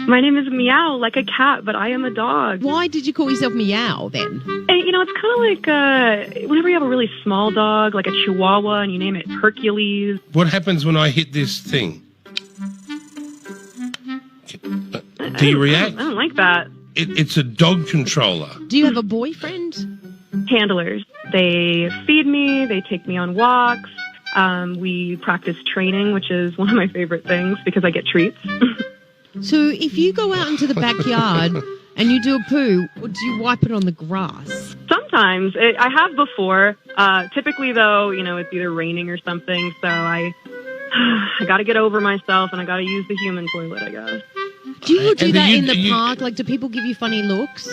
My name is Meow, like a cat, but I am a dog. Why did you call yourself Meow then? And, it's kind of like whenever you have a really small dog, like a Chihuahua, and you name it Hercules. What happens when I hit this thing? Do you react? I don't like that. It's a dog controller. Do you have a boyfriend? Handlers. They feed me, they take me on walks. We practice training, which is one of my favorite things because I get treats. So if you go out into the backyard and you do a poo, or do you wipe it on the grass? Sometimes. I have before. Typically, though, it's either raining or something, so I got to get over myself and I got to use the human toilet, I guess. Do you do that in the park? Like, do people give you funny looks?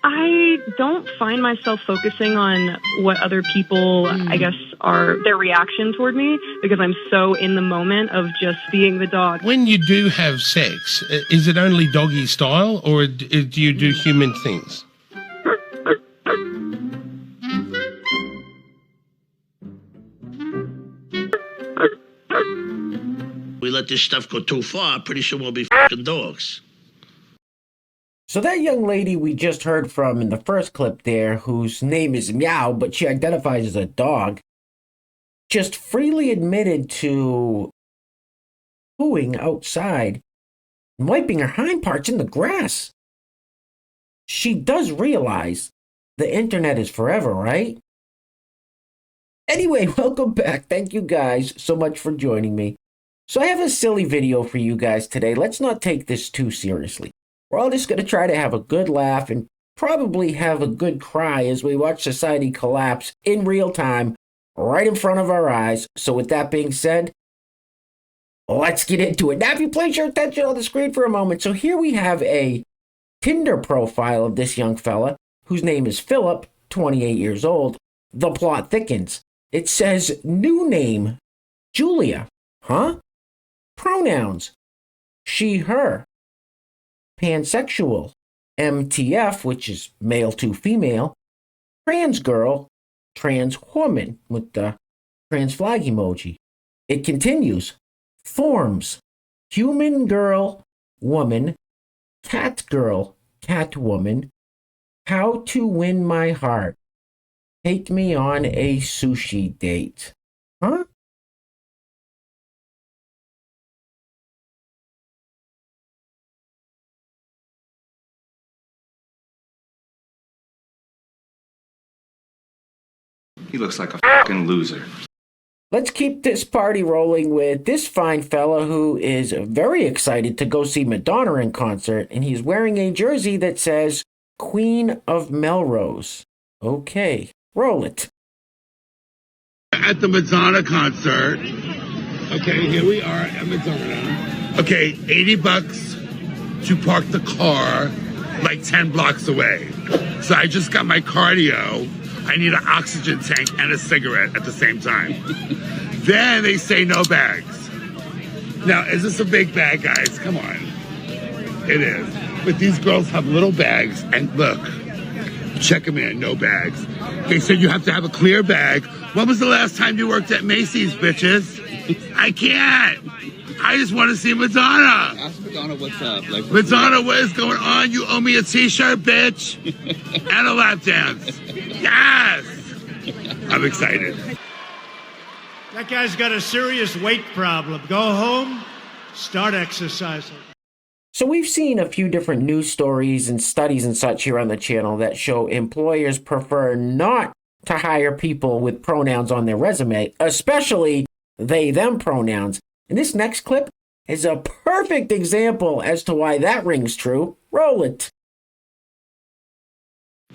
I don't find myself focusing on what other people, I guess, are their reaction toward me because I'm so in the moment of just being the dog. When you do have sex, is it only doggy style or do you do human things? We let this stuff go too far, pretty soon we'll be f***ing dogs. So that young lady we just heard from in the first clip there, whose name is Meow, but she identifies as a dog, just freely admitted to pooing outside and wiping her hind parts in the grass. She does realize the internet is forever, right? Anyway, welcome back. Thank you guys so much for joining me. So I have a silly video for you guys today. Let's not take this too seriously. We're all just going to try to have a good laugh and probably have a good cry as we watch society collapse in real time right in front of our eyes. So with that being said, let's get into it. Now, if you place your attention on the screen for a moment. So here we have a Tinder profile of this young fella whose name is Philip, 28 years old. The plot thickens. It says, new name, Julia. Huh? Pronouns, she, her. Pansexual, MTF, which is male to female. Trans girl, trans woman, with the trans flag emoji. It continues. Forms, human girl, woman. Cat girl, cat woman. How to win my heart. Take me on a sushi date. Huh? He looks like a fucking loser. Let's keep this party rolling with this fine fella who is very excited to go see Madonna in concert, and he's wearing a jersey that says Queen of Melrose. Okay, roll it. At the Madonna concert. Okay, here we are at Madonna. Okay, $80 to park the car like 10 blocks away. So I just got my cardio. I need an oxygen tank and a cigarette at the same time. Then they say no bags. Now, is this a big bag, guys? Come on. It is. But these girls have little bags, and look, check them in, no bags. They said you have to have a clear bag. When was the last time you worked at Macy's, bitches? I can't. I just want to see Madonna. Ask Madonna what's up. Madonna, what is going on? You owe me a t-shirt, bitch. And a lap dance. Yes. I'm excited. That guy's got a serious weight problem. Go home, start exercising. So we've seen a few different news stories and studies and such here on the channel that show employers prefer not to hire people with pronouns on their resume, especially they-them pronouns. And this next clip is a perfect example as to why that rings true. Roll it.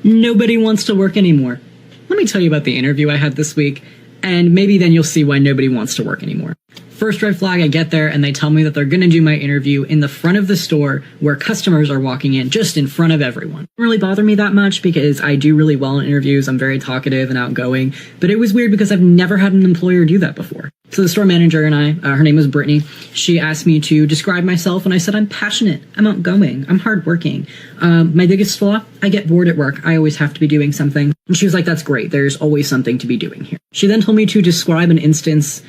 Nobody wants to work anymore. Let me tell you about the interview I had this week, and maybe then you'll see why nobody wants to work anymore. First red flag, I get there and they tell me that they're going to do my interview in the front of the store where customers are walking in, just in front of everyone. It didn't really bother me that much because I do really well in interviews. I'm very talkative and outgoing, but it was weird because I've never had an employer do that before. So the store manager and I, her name was Brittany, she asked me to describe myself and I said, I'm passionate, I'm outgoing, I'm hardworking. My biggest flaw, I get bored at work. I always have to be doing something. And she was like, that's great. There's always something to be doing here. She then told me to describe an instance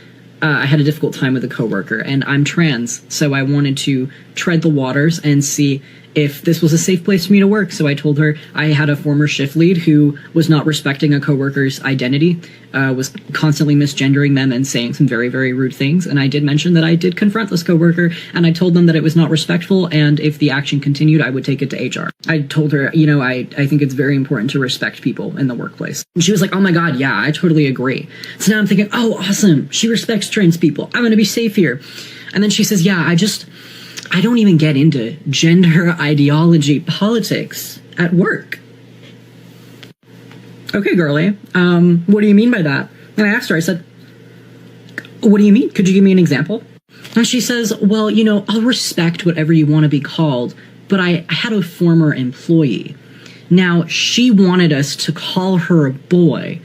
I had a difficult time with a coworker, and I'm trans, so I wanted to tread the waters and see if this was a safe place for me to work. So I told her I had a former shift lead who was not respecting a coworker's identity, was constantly misgendering them and saying some very, very rude things. And I did mention that I did confront this coworker, and I told them that it was not respectful, and if the action continued, I would take it to HR. I told her, you know, I think it's very important to respect people in the workplace. And she was like, oh my God, yeah, I totally agree. So now I'm thinking, oh, awesome. She respects trans people. I'm going to be safe here. And then she says, yeah, I don't even get into gender ideology politics at work. Okay, girlie, what do you mean by that? And I asked her, I said, what do you mean? Could you give me an example? And she says, well, you know, I'll respect whatever you want to be called, but I had a former employee. Now, she wanted us to call her a boy,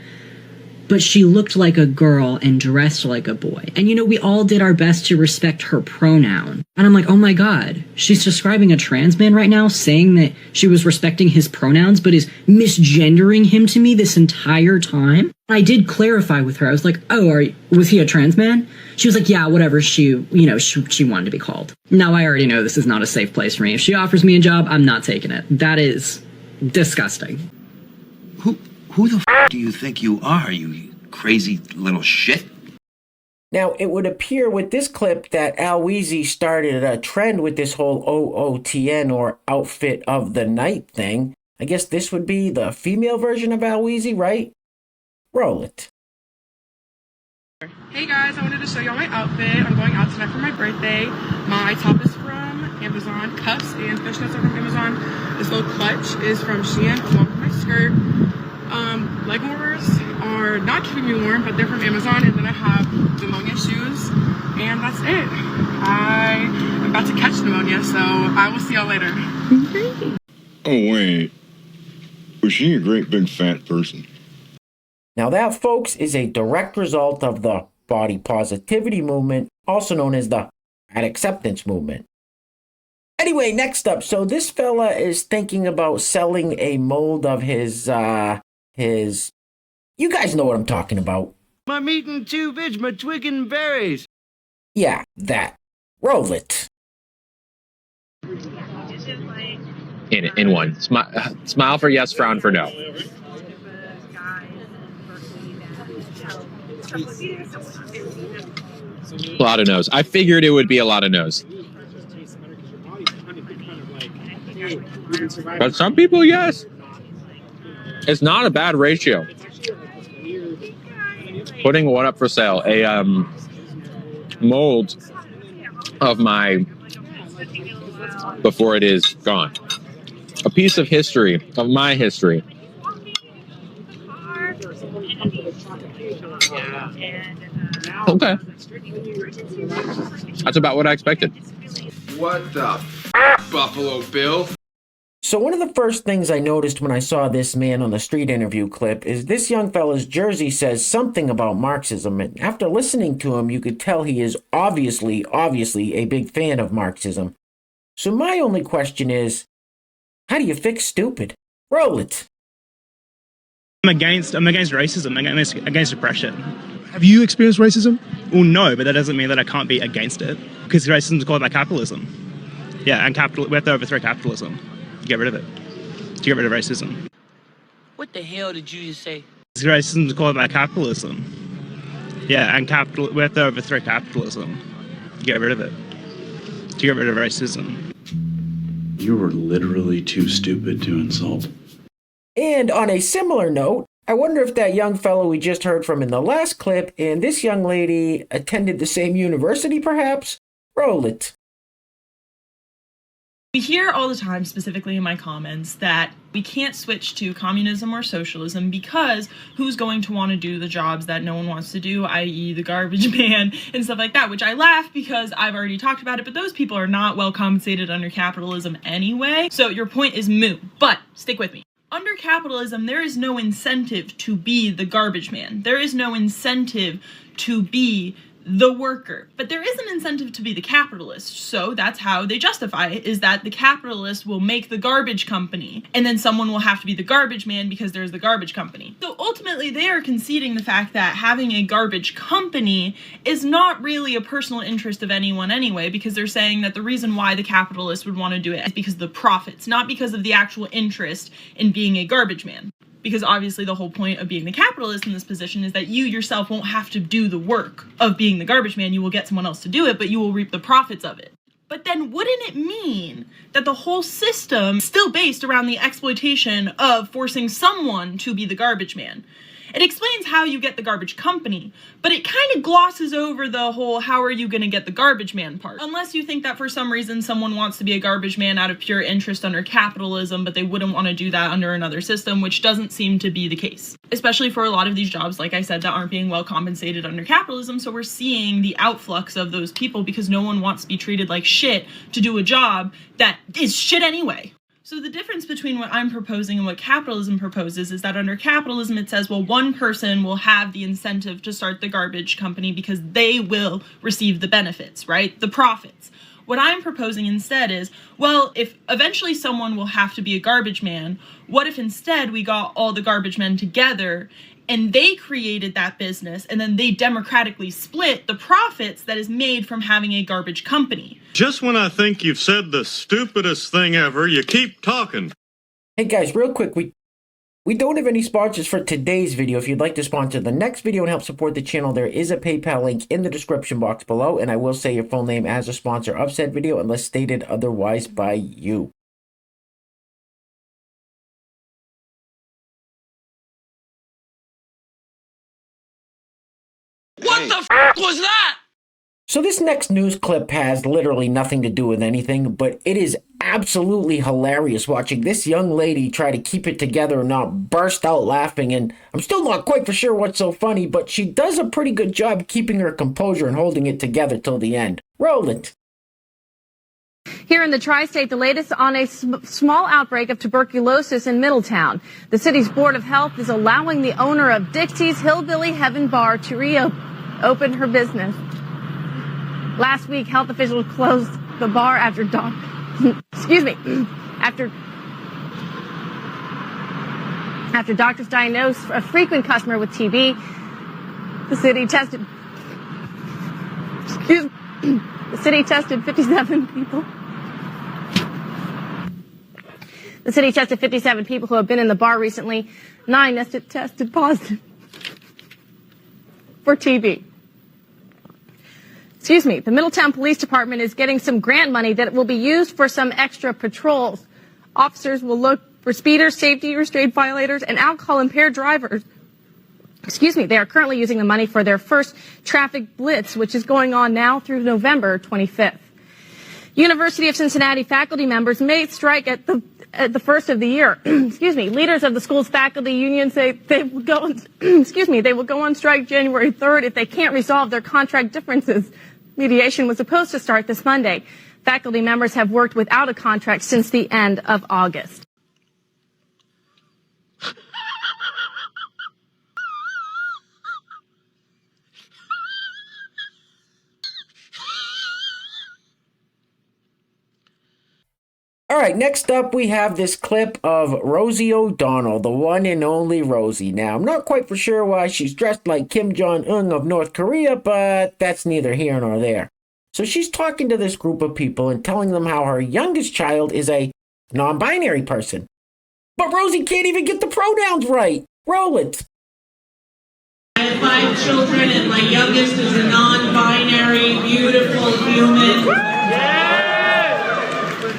but she looked like a girl and dressed like a boy. And, you know, we all did our best to respect her pronoun. And I'm like, oh my God, she's describing a trans man right now, saying that she was respecting his pronouns, but is misgendering him to me this entire time. I did clarify with her. I was like, oh, was he a trans man? She was like, yeah, whatever she wanted to be called. Now, I already know this is not a safe place for me. If she offers me a job, I'm not taking it. That is disgusting. Who the f*** do you think you are, you crazy little shit? Now, it would appear with this clip that Al Weezy started a trend with this whole OOTN, or outfit of the night thing. I guess this would be the female version of Al Weezy, right? Roll it. Hey guys, I wanted to show y'all my outfit. I'm going out tonight for my birthday. My top is from Amazon. Cuffs and fishnets are from Amazon. This little clutch is from Shein, along with my skirt. Leg warmers are not keeping me warm, but they're from Amazon. And then I have pneumonia shoes, and that's it. I am about to catch pneumonia, so I will see y'all later. Oh wait, was she a great big fat person? Now that, folks, is a direct result of the body positivity movement, also known as the fat acceptance movement. Anyway, next up, so this fella is thinking about selling a mold of his, you guys know what I'm talking about. I'm eating tubage, my twig and berries. Yeah, that. Roll it. In one. Smile for yes, frown for no. A lot of no's. I figured it would be a lot of no's. But some people, yes. It's not a bad ratio. Putting what up for sale? A mold of my before it is gone. A piece of history, of my history. Okay. That's about what I expected. What the Buffalo Bill? So one of the first things I noticed when I saw this man on the street interview clip is this young fella's jersey says something about Marxism, and after listening to him, you could tell he is obviously a big fan of Marxism. So my only question is, how do you fix stupid? Roll it. I'm against racism, against oppression. Have you experienced racism? Well, no, but that doesn't mean that I can't be against it, because racism is called by capitalism. Yeah, and we have to overthrow capitalism to get rid of it, to get rid of racism. What the hell did you just say? Racism is called by capitalism. Yeah, and we have to overthrow capitalism to get rid of it, to get rid of racism. You were literally too stupid to insult. And on a similar note, I wonder if that young fellow we just heard from in the last clip and this young lady attended the same university, perhaps? Roll it. We hear all the time, specifically in my comments, that we can't switch to communism or socialism because who's going to want to do the jobs that no one wants to do, i.e. the garbage man and stuff like that, which I laugh because I've already talked about it, but those people are not well compensated under capitalism anyway. So your point is moot, but stick with me. Under capitalism, there is no incentive to be the garbage man. There is no incentive to be the worker. But there is an incentive to be the capitalist, so that's how they justify it, is that the capitalist will make the garbage company, and then someone will have to be the garbage man because there's the garbage company. So ultimately, they are conceding the fact that having a garbage company is not really a personal interest of anyone anyway, because they're saying that the reason why the capitalist would want to do it is because of the profits, not because of the actual interest in being a garbage man. Because obviously the whole point of being the capitalist in this position is that you yourself won't have to do the work of being the garbage man. You will get someone else to do it, but you will reap the profits of it. But then wouldn't it mean that the whole system is still based around the exploitation of forcing someone to be the garbage man? It explains how you get the garbage company, but it kind of glosses over the whole how are you going to get the garbage man part. Unless you think that for some reason someone wants to be a garbage man out of pure interest under capitalism, but they wouldn't want to do that under another system, which doesn't seem to be the case. Especially for a lot of these jobs, like I said, that aren't being well compensated under capitalism, so we're seeing the outflux of those people because no one wants to be treated like shit to do a job that is shit anyway. So the difference between what I'm proposing and what capitalism proposes is that under capitalism it says, well, one person will have the incentive to start the garbage company because they will receive the benefits, right? The profits. What I'm proposing instead is, well, if eventually someone will have to be a garbage man, what if instead we got all the garbage men together and they created that business and then they democratically split the profits that is made from having a garbage company? Just when I think you've said the stupidest thing ever, you keep talking. Hey guys, real quick, we don't have any sponsors for today's video. If you'd like to sponsor the next video and help support the channel, there is a PayPal link in the description box below, and I will say your full name as a sponsor of said video unless stated otherwise by you. What the f was that? So this next news clip has literally nothing to do with anything, but it is absolutely hilarious watching this young lady try to keep it together and not burst out laughing, and I'm still not quite for sure what's so funny, but she does a pretty good job keeping her composure and holding it together till the end. Roll it. Here in the tri-state, the latest on a small outbreak of tuberculosis in Middletown. The city's Board of Health is allowing the owner of Dixie's Hillbilly Heaven Bar to reopen her business. Last week, health officials closed the bar after after doctors diagnosed a frequent customer with TB. The city tested 57 people. The city tested 57 people who have been in the bar recently. 9 tested positive for TB. The Middletown Police Department is getting some grant money that will be used for some extra patrols. Officers will look for speeders, safety restraint violators, and alcohol-impaired drivers. They are currently using the money for their first traffic blitz, which is going on now through November 25th. University of Cincinnati faculty members may strike at the first of the year. Leaders of the school's faculty union say they will go on strike January 3rd if they can't resolve their contract differences. Mediation was supposed to start this Monday. Faculty members have worked without a contract since the end of August. All right, next up we have this clip of Rosie ODonnell, the one and only Rosie. Now, I'm not quite for sure why she's dressed like Kim Jong-un of North Korea, but that's neither here nor there. So she's talking to this group of people and telling them how her youngest child is a non-binary person. But Rosie can't even get the pronouns right. Roll it. I have 5 children, and my youngest is a non-binary, beautiful human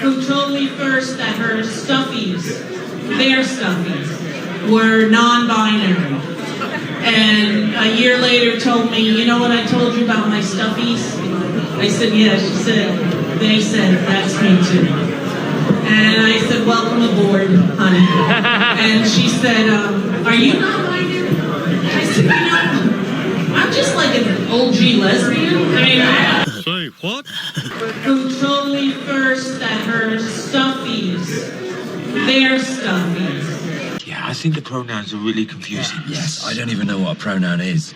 who told me first that her stuffies, their stuffies, were non-binary. And a year later told me, you know what I told you about my stuffies? I said, yeah. She said, they said, that's me too. And I said, welcome aboard, honey. And she said, are you non-binary? I said, you know, I'm just like an OG lesbian. I mean, say what? Who told me first that her stuffies, their stuffies. Yeah, I think the pronouns are really confusing. Yes, I don't even know what a pronoun is.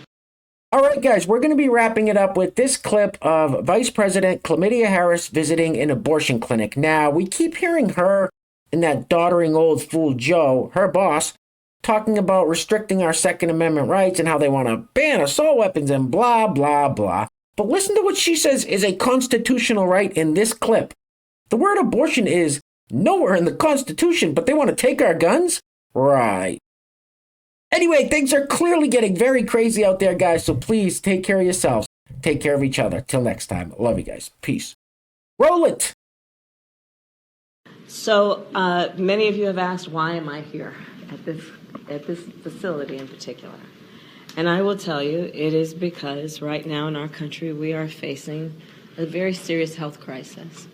All right, guys, we're going to be wrapping it up with this clip of Vice President Chlamydia Harris visiting an abortion clinic. Now, we keep hearing her and that doddering old fool Joe, her boss, talking about restricting our Second Amendment rights and how they want to ban assault weapons and blah, blah, blah. But listen to what she says is a constitutional right in this clip. The word abortion is nowhere in the Constitution, but they want to take our guns? Right. Anyway, things are clearly getting very crazy out there, guys, so please take care of yourselves. Take care of each other. Till next time. Love you guys. Peace. Roll it! So many of you have asked, why am I here at this facility in particular? And I will tell you, it is because right now in our country we are facing a very serious health crisis.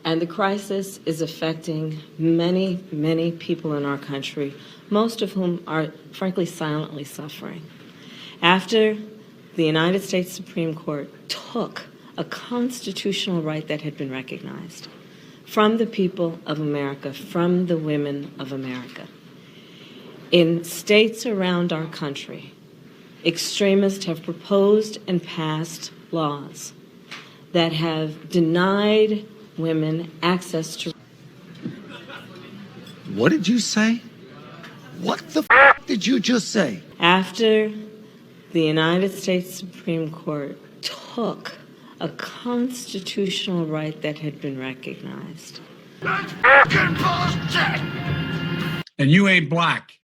And the crisis is affecting many, many people in our country, most of whom are, frankly, silently suffering. After the United States Supreme Court took a constitutional right that had been recognized from the people of America, from the women of America, in states around our country, extremists have proposed and passed laws that have denied women access to... What did you say? What the f*** did you just say? After the United States Supreme Court took a constitutional right that had been recognized. And you ain't black.